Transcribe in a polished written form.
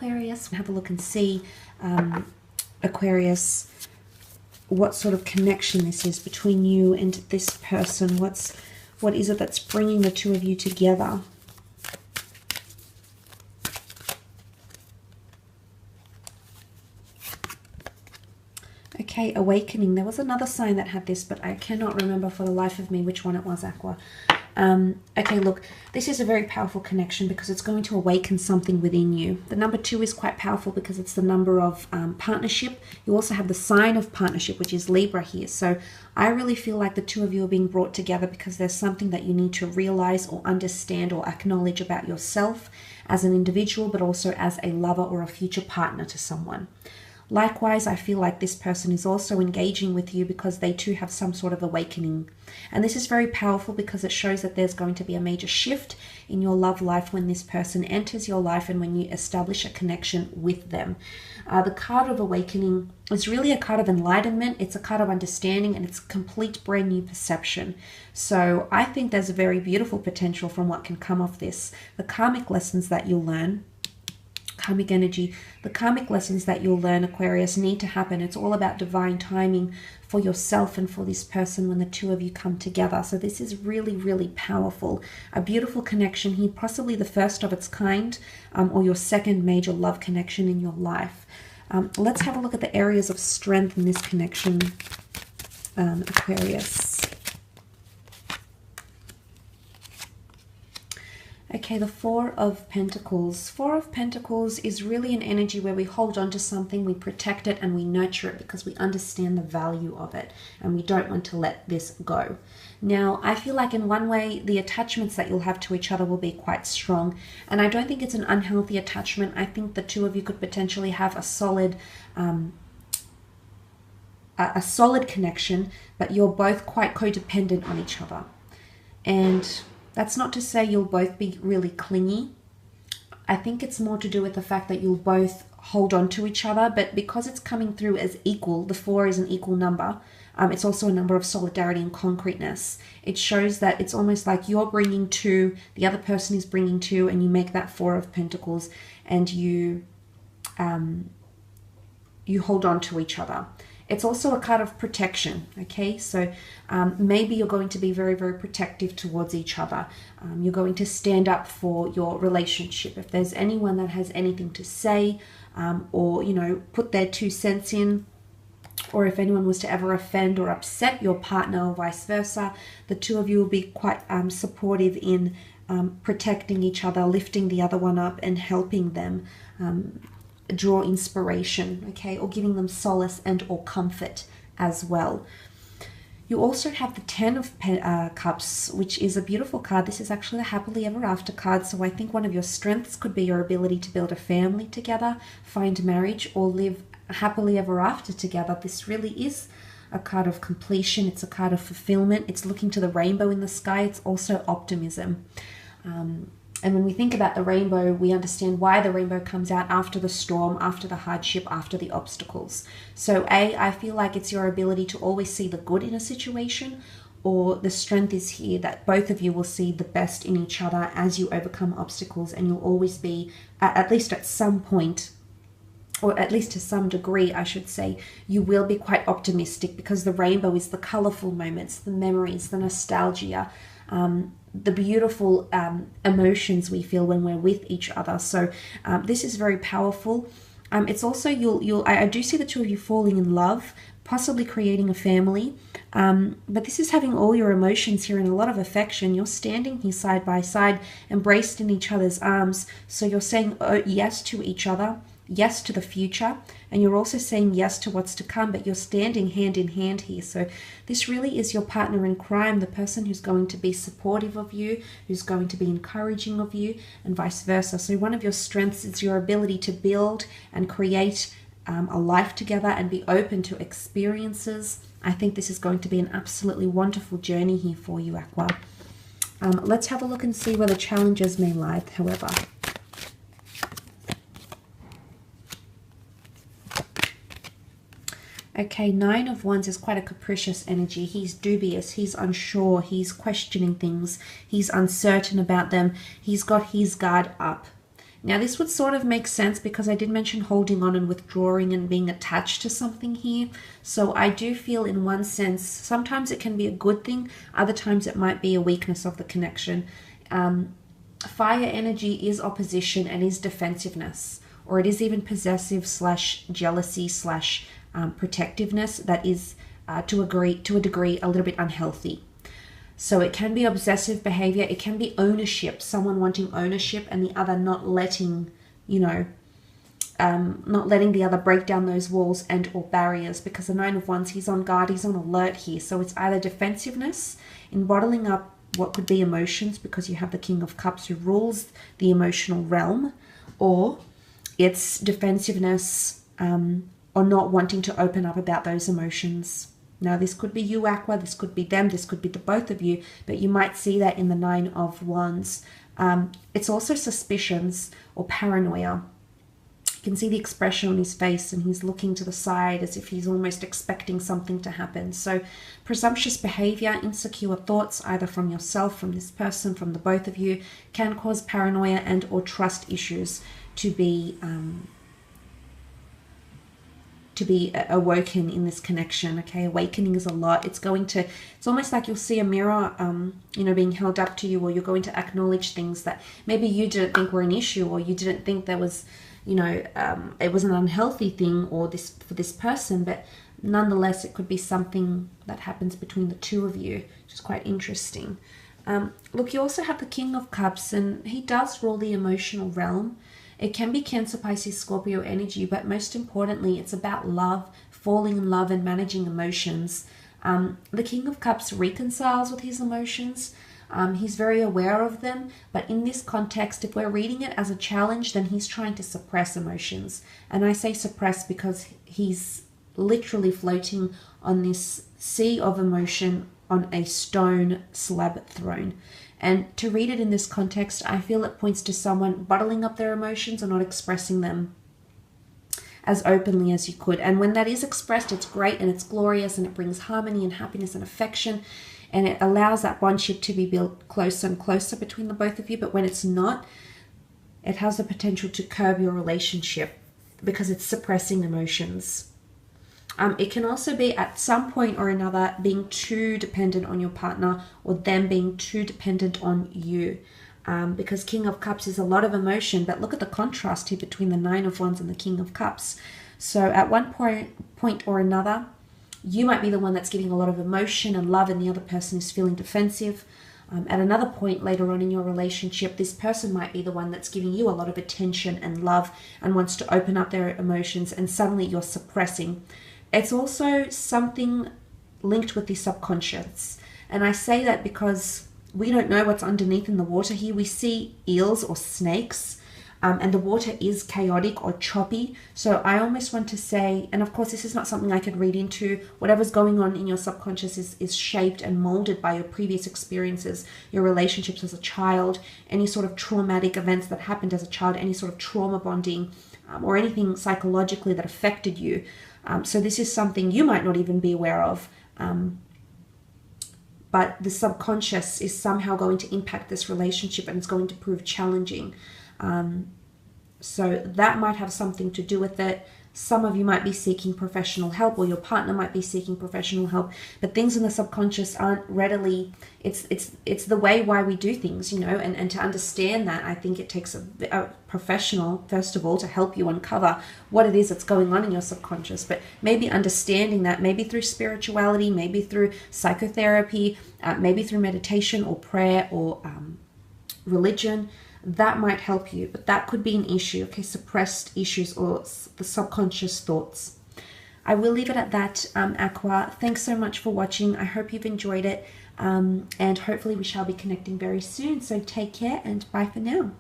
Aquarius. Have a look and see, Aquarius, what sort of connection this is between you and this person. What is it that's bringing the two of you together? Okay, awakening. There was another sign that had this, but I cannot remember for the life of me which one it was, Aqua. Okay, look, this is a very powerful connection because it's going to awaken something within you. The number 2 is quite powerful because it's the number of partnership. You also have the sign of partnership, which is Libra here. So I really feel like the two of you are being brought together because there's something that you need to realize or understand or acknowledge about yourself as an individual, but also as a lover or a future partner to someone. Likewise, I feel like this person is also engaging with you because they too have some sort of awakening. And this is very powerful because it shows that there's going to be a major shift in your love life when this person enters your life and when you establish a connection with them. The card of awakening is really a card of enlightenment. It's a card of understanding, and it's complete brand new perception. So I think there's a very beautiful potential from what can come of this. The karmic lessons that you'll learn, karmic energy, the karmic lessons that you'll learn, Aquarius, need to happen. It's all about divine timing for yourself and for this person when the two of you come together. So this is really, really powerful. A beautiful connection here, possibly the first of its kind, or your second major love connection in your life. Let's have a look at the areas of strength in this connection, Aquarius. Okay, the Four of Pentacles. Four of Pentacles is really an energy where we hold on to something, we protect it, and we nurture it because we understand the value of it, and we don't want to let this go. Now, I feel like in one way, the attachments that you'll have to each other will be quite strong, and I don't think it's an unhealthy attachment. I think the two of you could potentially have a solid connection, but you're both quite codependent on each other. And that's not to say you'll both be really clingy. I think it's more to do with the fact that you'll both hold on to each other, but because it's coming through as equal, the 4 is an equal number. It's also a number of solidarity and concreteness. It shows that it's almost like you're bringing 2, the other person is bringing 2, and you make that 4 of Pentacles, and you hold on to each other. It's also a card of protection, okay? So maybe you're going to be very, very protective towards each other. You're going to stand up for your relationship. If there's anyone that has anything to say or, you know, put their 2 cents in, or if anyone was to ever offend or upset your partner or vice versa, the two of you will be quite supportive in protecting each other, lifting the other one up, and helping them draw inspiration, okay, or giving them solace and or comfort as well. You also have the 10 of Cups, which is a beautiful card. This is actually the happily ever after card, so I think one of your strengths could be your ability to build a family together, find marriage, or live happily ever after together. This really is a card of completion. It's a card of fulfillment. It's looking to the rainbow in the sky. It's also optimism. And when we think about the rainbow, we understand why the rainbow comes out after the storm, after the hardship, after the obstacles. So I feel like it's your ability to always see the good in a situation, or the strength is here that both of you will see the best in each other as you overcome obstacles, and you'll always be, at least at some point, or at least to some degree, I should say, you will be quite optimistic because the rainbow is the colorful moments, the memories, the nostalgia, the beautiful emotions we feel when we're with each other. So this is very powerful. It's also, I do see the two of you falling in love, possibly creating a family. But this is having all your emotions here and a lot of affection. You're standing here side by side, embraced in each other's arms. So you're saying yes to each other, yes to the future, and you're also saying yes to what's to come, but you're standing hand in hand here. So this really is your partner in crime, the person who's going to be supportive of you, who's going to be encouraging of you, and vice versa. So one of your strengths is your ability to build and create a life together and be open to experiences. I think this is going to be an absolutely wonderful journey here for you, Aqua. Let's have a look and see where the challenges may lie, however. Okay, 9 of Wands is quite a capricious energy. He's dubious, he's unsure, he's questioning things, he's uncertain about them, he's got his guard up. Now, this would sort of make sense because I did mention holding on and withdrawing and being attached to something here. So I do feel in one sense, sometimes it can be a good thing. Other times it might be a weakness of the connection. Fire energy is opposition and is defensiveness, or it is even possessive / jealousy / protectiveness that is to a degree a little bit unhealthy. So it can be obsessive behavior. It can be ownership, someone wanting ownership and the other not letting, not letting the other break down those walls and or barriers, because the Nine of Wands, he's on guard, he's on alert here. So it's either defensiveness in bottling up what could be emotions, because you have the King of Cups who rules the emotional realm, or it's defensiveness or not wanting to open up about those emotions. Now, this could be you, Aqua, this could be them, this could be the both of you, but you might see that in the Nine of Wands. It's also suspicions or paranoia. You can see the expression on his face and he's looking to the side as if he's almost expecting something to happen. So presumptuous behavior, insecure thoughts, either from yourself, from this person, from the both of you, can cause paranoia and or trust issues to be awoken in this connection. Okay, awakening is a lot. It's almost like you'll see a mirror being held up to you, or you're going to acknowledge things that maybe you didn't think were an issue, or you didn't think there was it was an unhealthy thing or this for this person, but nonetheless it could be something that happens between the two of you, which is quite interesting. Look, you also have the King of Cups, and he does rule the emotional realm. It can be Cancer, Pisces, Scorpio energy, but most importantly, it's about love, falling in love and managing emotions. The King of Cups reconciles with his emotions. He's very aware of them, but in this context, if we're reading it as a challenge, then he's trying to suppress emotions. And I say suppress because he's literally floating on this sea of emotion on a stone slab throne. And to read it in this context, I feel it points to someone bottling up their emotions and not expressing them as openly as you could. And when that is expressed, it's great and it's glorious and it brings harmony and happiness and affection, and it allows that bondship to be built closer and closer between the both of you. But when it's not, it has the potential to curb your relationship because it's suppressing emotions. It can also be at some point or another being too dependent on your partner, or them being too dependent on you. Because King of Cups is a lot of emotion, but look at the contrast here between the Nine of Wands and the King of Cups. So at one point or another, you might be the one that's giving a lot of emotion and love, and the other person is feeling defensive. At another point later on in your relationship, this person might be the one that's giving you a lot of attention and love and wants to open up their emotions, and suddenly you're suppressing. It's also something linked with the subconscious. And I say that because we don't know what's underneath in the water here. We see eels or snakes, and the water is chaotic or choppy. So I almost want to say, and of course this is not something I could read into, whatever's going on in your subconscious is shaped and molded by your previous experiences, your relationships as a child, any sort of traumatic events that happened as a child, any sort of trauma bonding, or anything psychologically that affected you. So this is something you might not even be aware of, but the subconscious is somehow going to impact this relationship, and it's going to prove challenging. So that might have something to do with it. Some of you might be seeking professional help, or your partner might be seeking professional help, but things in the subconscious aren't readily, it's the way why we do things, and to understand that, I think it takes a professional, first of all, to help you uncover what it is that's going on in your subconscious. But maybe understanding that, maybe through spirituality, maybe through psychotherapy, maybe through meditation or prayer or religion, that might help you. But that could be an issue, okay? Suppressed issues or the subconscious thoughts. I will leave it at that, Aqua. Thanks so much for watching. I hope you've enjoyed it, and hopefully we shall be connecting very soon. So take care and bye for now.